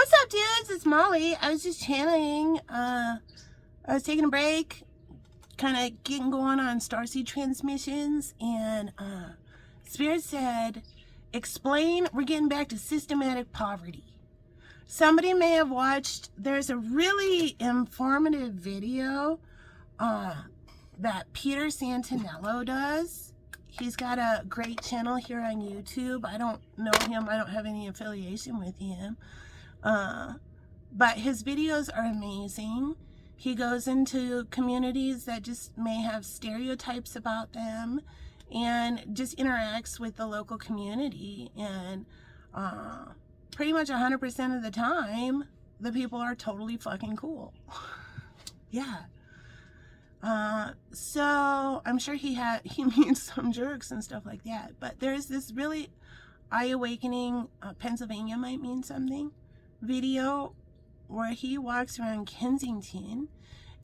What's up, dudes? It's Molly. I was just channeling. I was taking a break, kind of getting going on Starseed transmissions, and Spirit said, explain, we're getting back to systematic poverty. Somebody may have watched, there's a really informative video that Peter Santinello does. He's got a great channel here on YouTube. I don't know him. I don't have any affiliation with him. But his videos are amazing. He goes into communities that just may have stereotypes about them and just interacts with the local community. And pretty much 100% of the time, the people are totally fucking cool. Yeah. So I'm sure he meets some jerks and stuff like that. But there's this really eye-awakening, Pennsylvania might mean something, video where he walks around Kensington,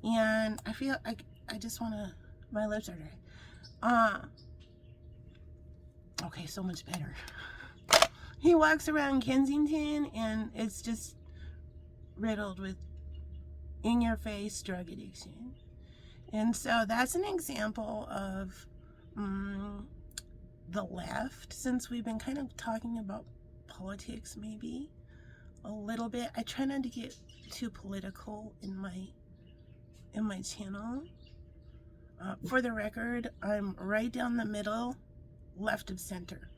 and I feel like I just want to, my lips are dry. Okay, so much better. He walks around Kensington and it's just riddled with in-your-face drug addiction. And so that's an example of the left, since we've been kind of talking about politics maybe a little bit. I try not to get too political in my channel. For the record, I'm right down the middle, left of center.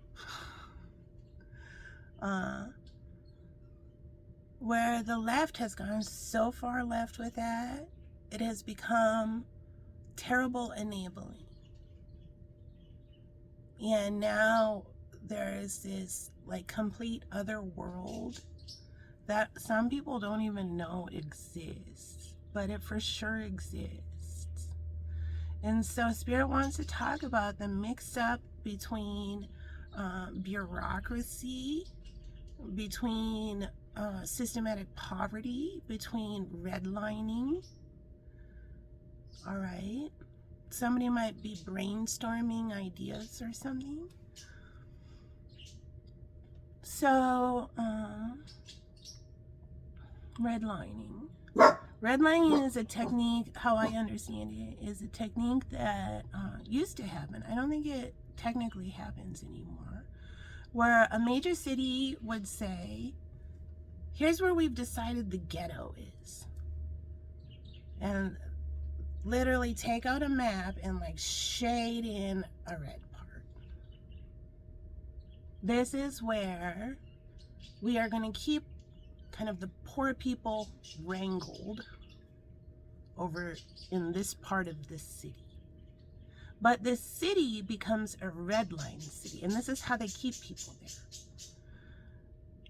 Where the left has gone so far left with that, it has become terrible enabling. And now there is this like complete other world that some people don't even know exists, but it for sure exists. And so Spirit wants to talk about the mix-up between bureaucracy, between systematic poverty, between redlining. All right. Somebody might be brainstorming ideas or something. So, redlining. Redlining is a technique, how I understand it, is a technique that used to happen. I don't think it technically happens anymore. Where a major city would say, here's where we've decided the ghetto is. And literally take out a map and like shade in a red part. This is where we are going to keep kind of the poor people wrangled over in this part of this city. But this city becomes a red line city, and this is how they keep people there.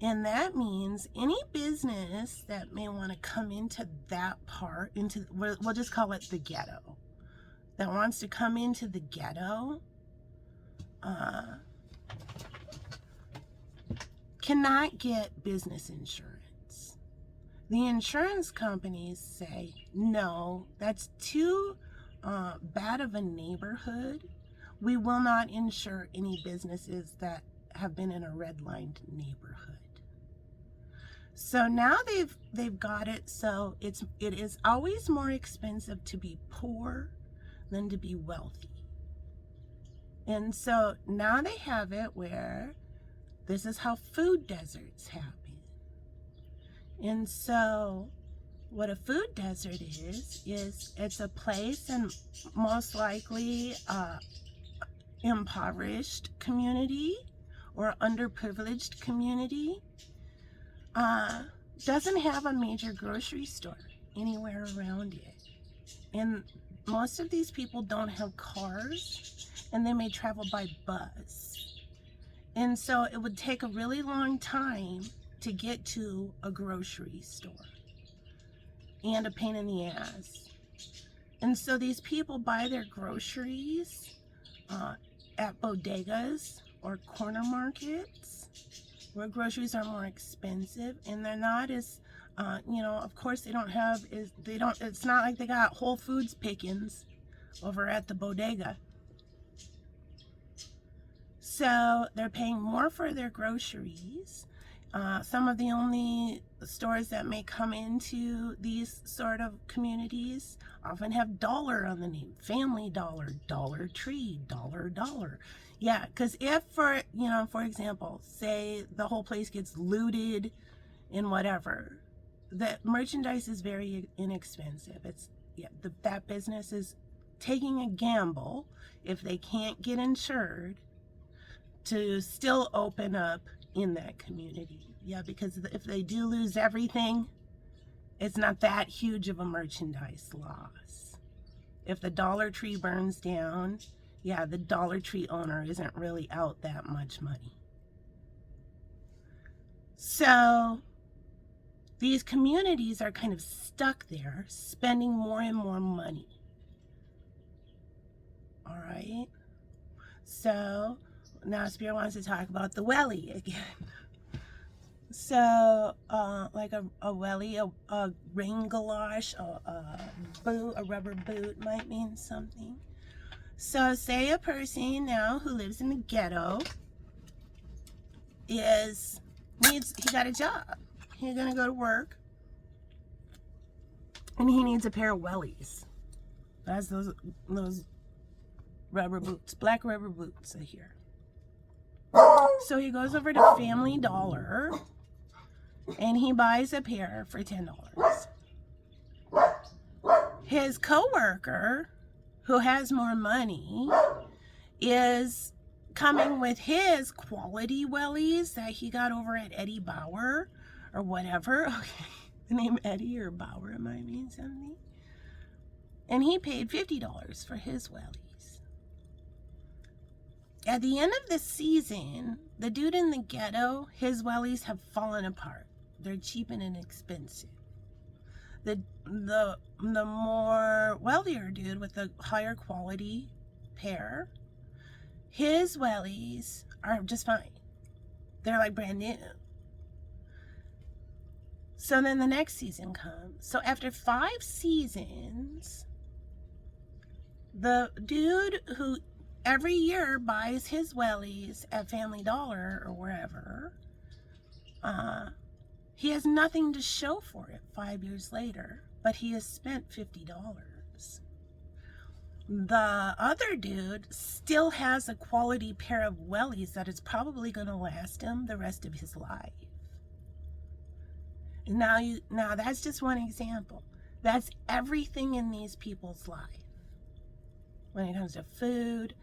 And that means any business that may want to come into that part, we'll just call it the ghetto, that wants to come into the ghetto, cannot get business insurance. The insurance companies say, no, that's too bad of a neighborhood. We will not insure any businesses that have been in a red-lined neighborhood. So now they've got it so it is always more expensive to be poor than to be wealthy. And so now they have it where this is how food deserts happen. And so what a food desert is it's a place, and most likely impoverished community or underprivileged community, doesn't have a major grocery store anywhere around it. And most of these people don't have cars, and they may travel by bus. And so it would take a really long time to get to a grocery store, and a pain in the ass. And so these people buy their groceries at bodegas or corner markets, where groceries are more expensive, and they're not as, of course they don't have, it's not like they got Whole Foods pickings over at the bodega. So they're paying more for their groceries, Some of the only stores that may come into these sort of communities often have dollar on the name. Family Dollar, Dollar Tree, Dollar. Yeah, because if for example, say the whole place gets looted and whatever, that merchandise is very inexpensive. That business is taking a gamble if they can't get insured to still open up in that community. Yeah, because if they do lose everything, it's not that huge of a merchandise loss. If the Dollar Tree burns down, yeah, the Dollar Tree owner isn't really out that much money. So these communities are kind of stuck there, spending more and more money. All right. So now Spirit wants to talk about the welly again. So, like a welly, a rain galosh, a rubber boot might mean something. So, say a person now who lives in the ghetto he got a job. He's gonna go to work, and he needs a pair of wellies. That's those rubber boots, black rubber boots are here. So he goes over to Family Dollar and he buys a pair for $10. His coworker, who has more money, is coming with his quality wellies that he got over at Eddie Bauer or whatever. Okay, the name Eddie or Bauer might mean something. And he paid $50 for his wellies. At the end of the season, the dude in the ghetto, his wellies have fallen apart. They're cheap and inexpensive. The more wealthier dude with the higher quality pair, his wellies are just fine. They're like brand new. So then the next season comes. So after 5 seasons, the dude who every year buys his wellies at Family Dollar or wherever, he has nothing to show for it 5 years later, but he has spent $50. The other dude still has a quality pair of wellies that is probably going to last him the rest of his life. Now that's just one example. That's everything in these people's life. When it comes to food,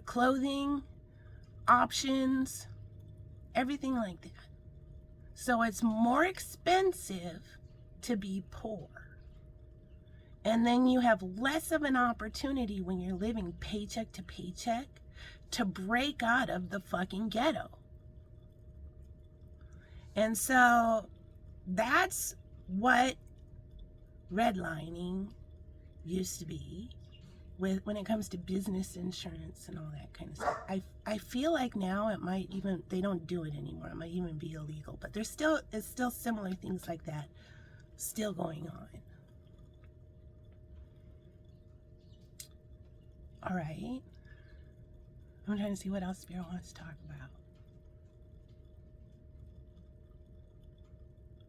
clothing, options, everything like that. So it's more expensive to be poor. And then you have less of an opportunity when you're living paycheck to paycheck to break out of the fucking ghetto. And so that's what redlining used to be when it comes to business insurance and all that kind of stuff. I feel like now they don't do it anymore. It might even be illegal, but it's still similar things like that still going on. All right. I'm trying to see what else Spirit wants to talk about.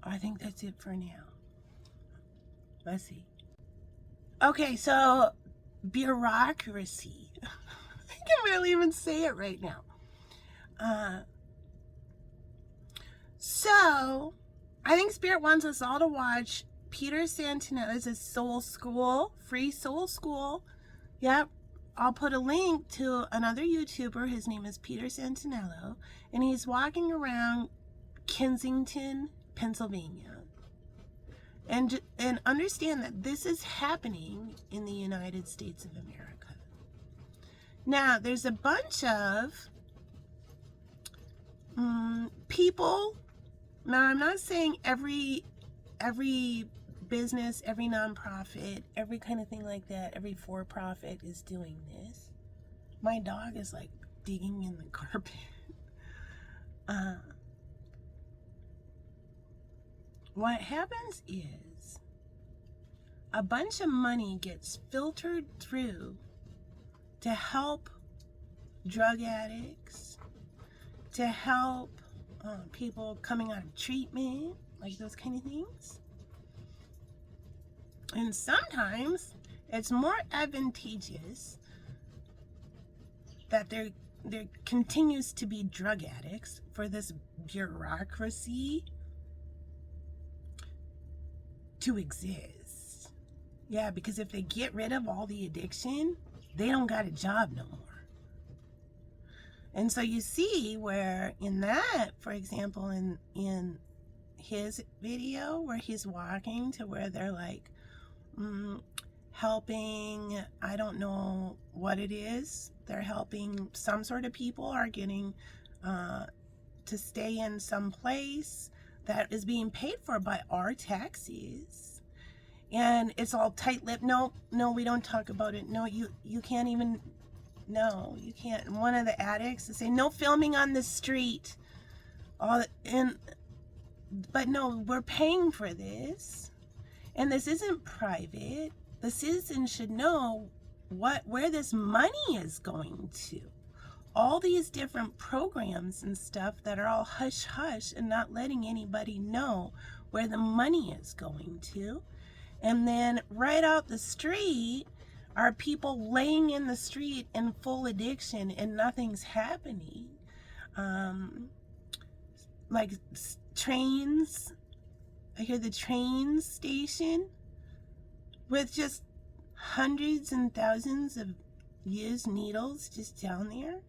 I think that's it for now. Let's see. Okay, so bureaucracy. I can't really even say it right now. So I think Spirit wants us all to watch Peter Santinella's Soul School, free Soul School. Yep. I'll put a link to another YouTuber. His name is Peter Santinello, and he's walking around Kensington, Pennsylvania. And understand that this is happening in the United States of America. Now, there's a bunch of people. Now, I'm not saying every business, every nonprofit, every kind of thing like that, every for-profit is doing this. My dog is like digging in the carpet. What happens is a bunch of money gets filtered through to help drug addicts, to help people coming out of treatment, like those kind of things. And sometimes it's more advantageous that there continues to be drug addicts for this bureaucracy to exist. Yeah, because if they get rid of all the addiction, they don't got a job no more. And so you see where in that, for example, in his video where he's walking to where they're like helping, I don't know what it is, they're helping some sort of people are getting to stay in some place that is being paid for by our taxes. And it's all tight-lipped. No, we don't talk about it. No, you can't even, no, you can't. One of the addicts is saying, no filming on the street. But no, we're paying for this. And this isn't private. The citizens should know where this money is going to. All these different programs and stuff that are all hush-hush and not letting anybody know where the money is going to. And then right out the street are people laying in the street in full addiction and nothing's happening. Like trains, I hear the train station with just hundreds and thousands of used needles just down there.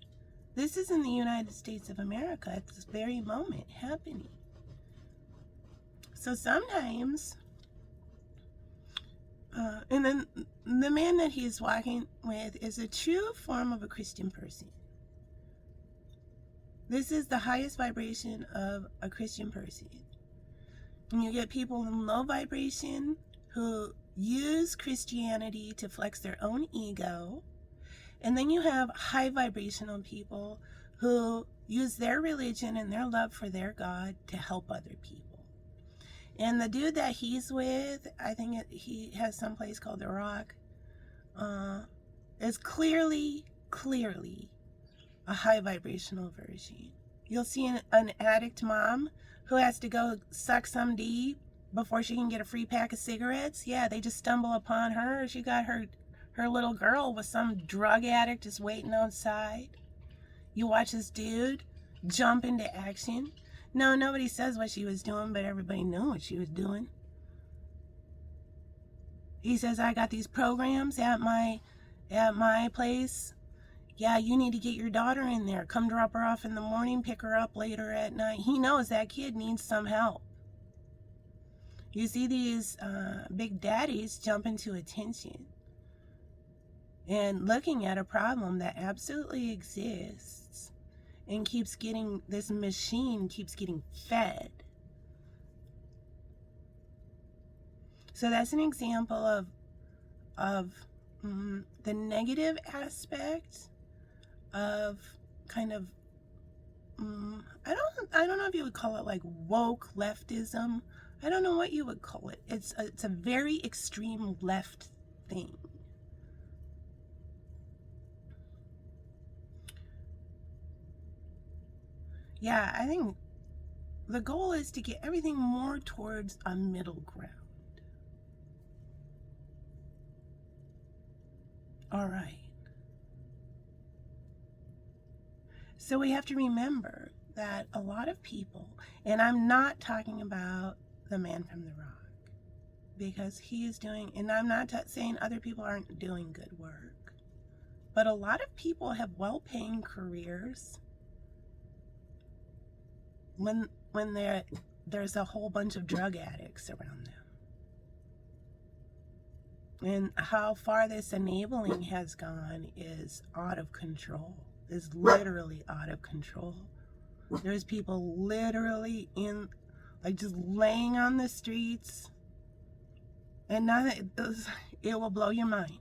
This is in the United States of America at this very moment happening. So sometimes, and then the man that he's walking with is a true form of a Christian person. This is the highest vibration of a Christian person. And you get people in low vibration who use Christianity to flex their own ego. And then you have high vibrational people who use their religion and their love for their God to help other people. And the dude that he's with, I think he has some place called The Rock, is clearly a high vibrational version. You'll see an addict mom who has to go suck some D before she can get a free pack of cigarettes. Yeah, they just stumble upon her. She got her little girl with some drug addict just waiting outside. You watch this dude jump into action. No, nobody says what she was doing, but everybody knew what she was doing. He says, I got these programs at my place. Yeah, you need to get your daughter in there. Come drop her off in the morning, pick her up later at night. He knows that kid needs some help. You see these big daddies jump into attention and looking at a problem that absolutely exists and this machine keeps getting fed. So that's an example of the negative aspect of kind of, I don't know if you would call it like woke leftism. I don't know what you would call it. It's a very extreme left thing. Yeah, I think the goal is to get everything more towards a middle ground. All right. So we have to remember that a lot of people, and I'm not talking about the man from the rock, because he is doing, and I'm not saying other people aren't doing good work, but a lot of people have well-paying careers when there's a whole bunch of drug addicts around them. And how far this enabling has gone is out of control, is literally out of control. There's people literally in, like, just laying on the streets, and nothing, it will blow your mind.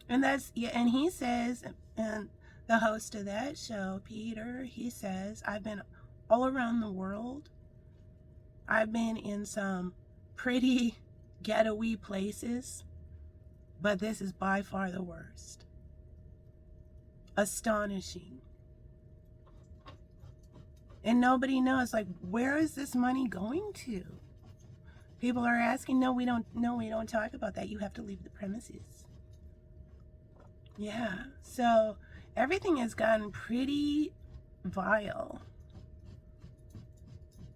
And that's, yeah, and he says, and the host of that show, Peter, he says, I've been all around the world. I've been in some pretty ghetto-y places, but this is by far the worst. Astonishing. And nobody knows, like, where is this money going to? People are asking, no, we don't talk about that. You have to leave the premises. Yeah, so everything has gotten pretty vile.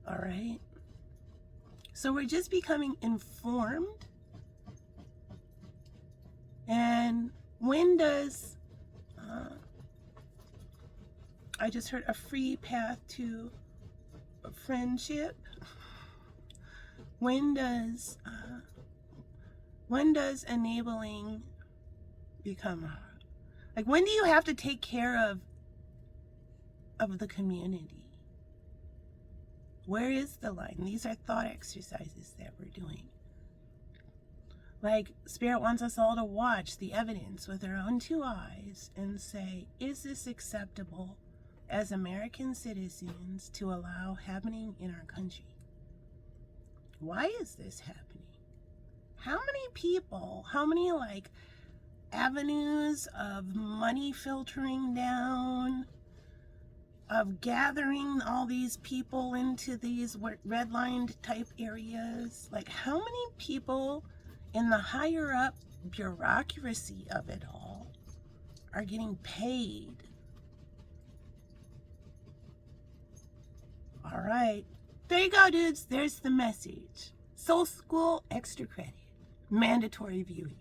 All right. So we're just becoming informed. And when does, I just heard a free path to a friendship. When does enabling become hard? Like, when do you have to take care of the community? Where is the line? These are thought exercises that we're doing. Like, Spirit wants us all to watch the evidence with our own two eyes and say, is this acceptable as American citizens to allow happening in our country? Why is this happening? How many people, how many, like, avenues of money filtering down, of gathering all these people into these redlined type areas? Like, how many people in the higher up bureaucracy of it all are getting paid? All right. There you go, dudes. There's the message. Soul School extra credit. Mandatory viewing.